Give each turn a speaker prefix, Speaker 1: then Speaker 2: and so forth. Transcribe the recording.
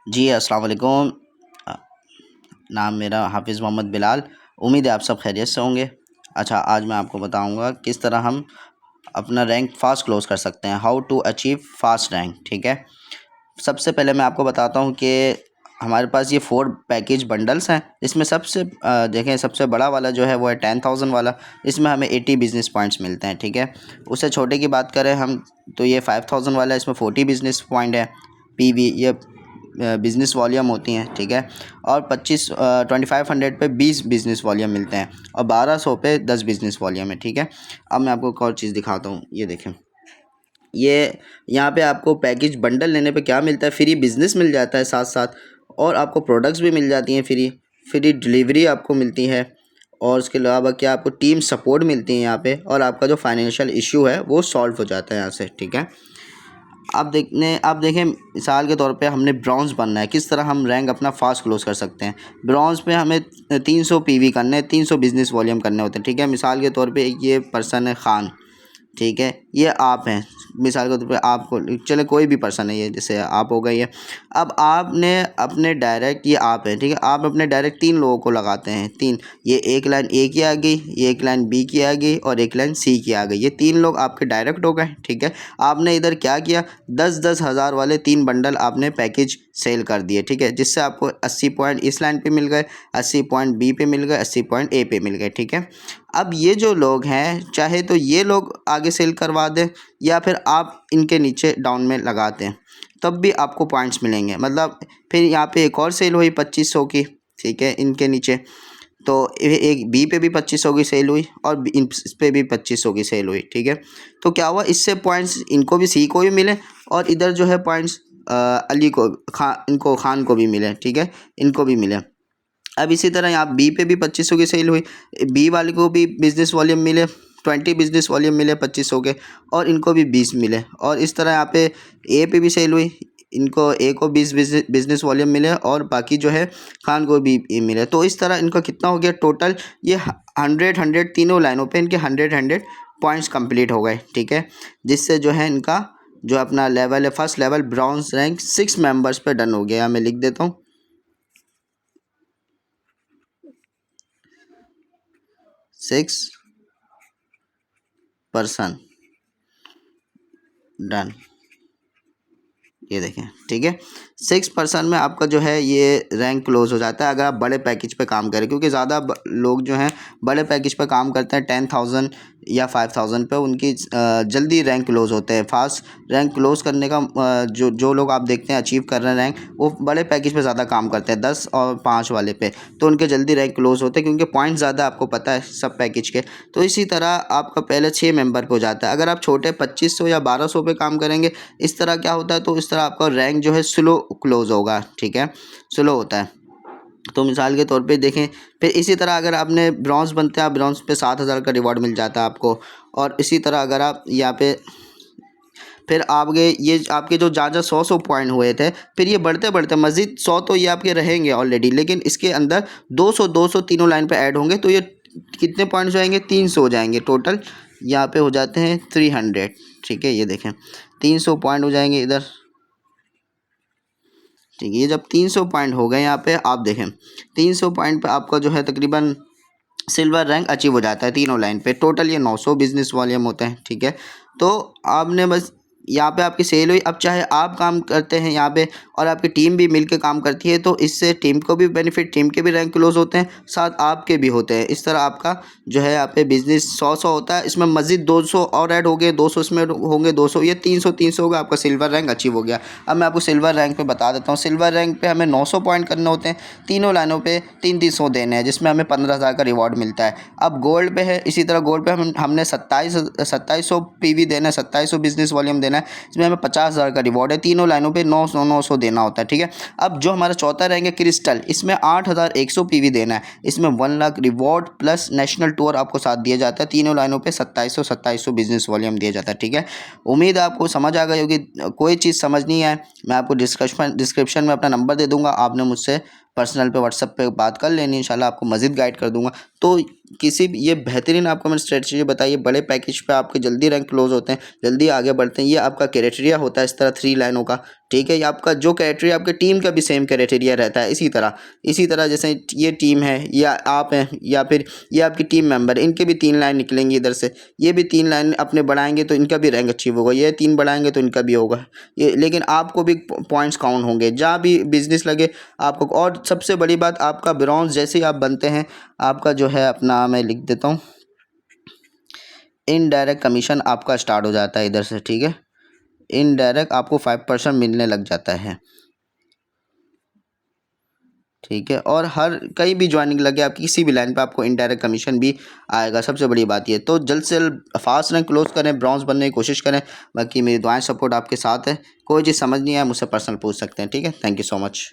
Speaker 1: जी, अस्सलाम वालेकुम। अ, नाम मेरा हाफ़िज़ मोहम्मद बिलाल। उम्मीद है आप सब खैरियत से होंगे। अच्छा, आज मैं आपको बताऊँगा किस तरह हम अपना रैंक फ़ास्ट क्लोज़ कर सकते हैं, how to achieve fast rank, ठीक है। सबसे पहले मैं आपको बताता हूँ कि हमारे पास ये 4 पैकेज बंडल्स हैं। इसमें देखें, सबसे बड़ा वाला जो है वो है 10,000 वाला। इसमें हमें 80 बिज़नेस पॉइंट्स मिलते हैं, ठीक है। उससे छोटे की बात करें हम तो ये 5,000 वाला है, इसमें 40 बिज़नेस पॉइंट है। पीवी ये बिज़नेस वॉल्यूम होती हैं, ठीक है। और 2500 पे 20 बिज़नेस वॉल्यूम मिलते हैं और 1200 पे 10 बिज़नेस वॉल्यूम है, ठीक है। अब मैं आपको एक और चीज़ दिखाता हूँ, ये देखें। ये यहाँ पे आपको पैकेज बंडल लेने पे क्या मिलता है, फ्री बिज़नेस मिल जाता है साथ साथ, और आपको प्रोडक्ट्स भी मिल जाती हैं फ्री। फ्री डिलीवरी आपको मिलती है, और उसके अलावा क्या आपको टीम सपोर्ट मिलती है यहाँ पे, और आपका जो फाइनेंशियल इशू है वो सॉल्व हो जाता है यहाँ से, ठीक है। आप देखें, मिसाल के तौर पे हमने ब्रॉन्ज़ बनना है, किस तरह हम रैंक अपना फास्ट क्लोज कर सकते हैं। ब्रॉन्ज़ पे हमें 300 पीवी करने, 300 बिज़नेस वॉल्यूम करने होते हैं, ठीक है। मिसाल के तौर पे ये पर्सन है खान, ठीक है। ये आप हैं, मिसाल के तौर पे आपको, चले कोई भी पर्सन है, ये जैसे आप हो गई है। अब आपने अपने डायरेक्ट, ये आप हैं, ठीक है। आप अपने डायरेक्ट 3 लोगों को लगाते हैं, 3। ये एक लाइन ए की आ गई, ये एक लाइन बी की आ गई और एक लाइन सी की आ गई। ये 3 लोग आपके डायरेक्ट हो गए, ठीक है। आपने इधर क्या किया, 10-10 हज़ार वाले 3 बंडल आपने पैकेज सेल कर दिए, ठीक है। जिससे आपको 80 पॉइंट इस लाइन पे मिल गए, 80 पॉइंट बी पे मिल गए, 80 पॉइंट ए पे मिल गए, ठीक है। अब ये जो लोग हैं, चाहे तो ये लोग आगे सेल करवा दें या फिर आप इनके नीचे डाउन में लगाते हैं, तब भी आपको पॉइंट्स मिलेंगे। मतलब फिर यहाँ पे एक और सेल हुई 2500 की, ठीक है, इनके नीचे। तो एक बी पे भी 2500 की सेल हुई और इस पे भी 2500 की सेल हुई, ठीक है। तो क्या हुआ, इससे पॉइंट्स इनको भी, सी को भी मिले, और इधर जो है पॉइंट्स अली को, इनको खान को भी मिले, ठीक है, इनको भी मिले। अब इसी तरह यहाँ बी पे भी 2500 की सेल हुई, बी वाले को भी बिज़नेस वॉल्यूम मिले, 20 बिज़नेस वॉल्यूम मिले 2500 के, और इनको भी 20 मिले। और इस तरह यहाँ पे ए पे भी सेल हुई, इनको ए को 20 बिज़नेस वॉल्यूम मिले और बाकी जो है खान को भी मिले। तो इस तरह इनका कितना हो गया टोटल, ये 100 तीनों लाइनों पे इनके 100 पॉइंट्स कंप्लीट हो गए, ठीक है। जिससे जो है इनका जो अपना लेवल है, first level bronze rank 6 members पे डन हो गया। मैं लिख देता हूँ, 6 पर्सन डन, ये देखें, ठीक है। 6 पर्सन में आपका जो है ये रैंक क्लोज हो जाता है अगर आप बड़े पैकेज पे काम करें, क्योंकि ज़्यादा लोग जो हैं बड़े पैकेज पे काम करते हैं, 10,000 या 5,000 पे, उनकी जल्दी रैंक क्लोज होते हैं। फास्ट रैंक क्लोज करने का जो लोग आप देखते हैं अचीव कर रहे हैं रैंक, वो बड़े पैकेज पे ज़्यादा काम करते हैं, 10 और 5 वाले पे, तो उनके जल्दी रैंक क्लोज होते हैं क्योंकि पॉइंट ज़्यादा आपको पता है सब पैकेज के। तो इसी तरह आपका पहले 6 मेंबर पे हो जाता है। अगर आप छोटे 2500 या 1200 पे काम करेंगे, इस तरह क्या होता है, तो इस तरह आपका रैंक जो है स्लो क्लोज होगा, ठीक है, स्लो होता है। तो मिसाल के तौर पे देखें, फिर इसी तरह अगर आपने ब्रॉन्ज बनते हैं, आप ब्रॉन्ज पे 7,000 का रिवॉर्ड मिल जाता है आपको। और इसी तरह अगर आप यहाँ पे फिर आपके ये आपके जो जहाँ 100 पॉइंट हुए थे, फिर ये बढ़ते बढ़ते मज़ीद 100 तो ये आपके रहेंगे ऑलरेडी, लेकिन इसके अंदर 200 तीनों लाइन पे ऐड होंगे, तो ये कितने पॉइंट्स हो जाएंगे, 300 हो जाएंगे टोटल। यहाँ पे हो जाते हैं 300, ठीक है। ये देखें 300 पॉइंट हो जाएंगे इधर, ठीक है। ये जब 300 पॉइंट हो गए यहाँ पे, आप देखें 300 पॉइंट पे आपका जो है तकरीबन सिल्वर रैंक अचीव हो जाता है तीनों लाइन पे। टोटल ये 900 बिजनेस वॉल्यूम होते हैं, ठीक है। तो आपने बस यहाँ पे आपकी सेल हुई। अब चाहे आप काम करते हैं यहाँ पे और आपकी टीम भी मिलके काम करती है, तो इससे टीम को भी बेनिफिट, टीम के भी रैंक क्लोज होते हैं, साथ आपके भी होते हैं। इस तरह आपका जो है यहाँ पे बिजनेस 100 होता है, इसमें मज़ीद 200 और ऐड हो गए, 200 इसमें होंगे, 200 ये 300 होगा, आपका सिल्वर रैंक अचीव हो गया। अब मैं आपको सिल्वर रैंक पे बता देता हूँ। सिल्वर रैंक पे हमें 900 पॉइंट करने होते हैं, तीनों लाइनों पे 300 देने हैं, जिसमें हमें 15,000 का रिवॉर्ड मिलता है। अब गोल्ड पे है, इसी तरह गोल्ड पे हमने 2700 पीवी देना है, 2700 बिजनेस वॉल्यूम देना है, इसमें हमें 50,000 का रिवॉर्ड है, तीनों लाइनों पे 900 देना होता है, ठीक है। अब जो हमारा चौथा रैंक है क्रिस्टल, इसमें 8,100 पीवी देना है, इसमें 1 lakh reward plus national tour आपको साथ दिया जाता है, तीनों लाइनों पे 2700 बिजनेस वॉल्यूम दिया जाता है, ठीक है। उम्मीद है आपको समझ आ गई होगी। कोई चीज़ समझ नहीं आए, मैं आपको डिस्क्रिप्शन में अपना नंबर दे दूंगा, आपने मुझसे पर्सनल पे व्हाट्सएप पे बात कर लेनी, इंशाल्लाह आपको मज़ीद गाइड कर दूंगा। तो किसी भी ये बेहतरीन आपको मैंने स्ट्रेटजी बताइए, बड़े पैकेज पे आपके जल्दी रैंक क्लोज होते हैं, जल्दी आगे बढ़ते हैं, ये आपका क्राइटेरिया होता है इस तरह 3 लाइनों का, ठीक है। ये आपका जो क्राइटेरिया आपके टीम का भी सेम क्राइटेरिया रहता है। इसी तरह जैसे ये टीम है या आप हैं या फिर ये आपकी टीम मेंबर, इनके भी 3 लाइन निकलेंगी इधर से। ये भी 3 लाइन अपने बढ़ाएंगे तो इनका भी रैंक अचीव होगा, ये 3 बढ़ाएंगे तो इनका भी होगा। ये लेकिन आपको भी पॉइंट्स काउंट होंगे जहाँ भी बिजनेस लगे आपको। और सबसे बड़ी बात, आपका ब्रॉन्ज जैसे ही आप बनते हैं, आपका जो है अपना, मैं लिख देता हूँ, इनडायरेक्ट कमीशन आपका स्टार्ट हो जाता है इधर से। ठीक है, इनडायरेक्ट आपको 5% मिलने लग जाता है। ठीक है, और हर कहीं भी ज्वाइनिंग लगे आपकी किसी भी लाइन पे आपको इनडायरेक्ट कमीशन भी आएगा। सबसे बड़ी बात ये, तो जल्द से जल्द फास्ट रैंक क्लोज करें, ब्रॉन्ज बनने की कोशिश करें। बाकी मेरी दुआएं सपोर्ट आपके साथ है। कोई चीज़ समझ नहीं आया मुझसे पर्सनल पूछ सकते हैं। ठीक है, थैंक यू सो मच।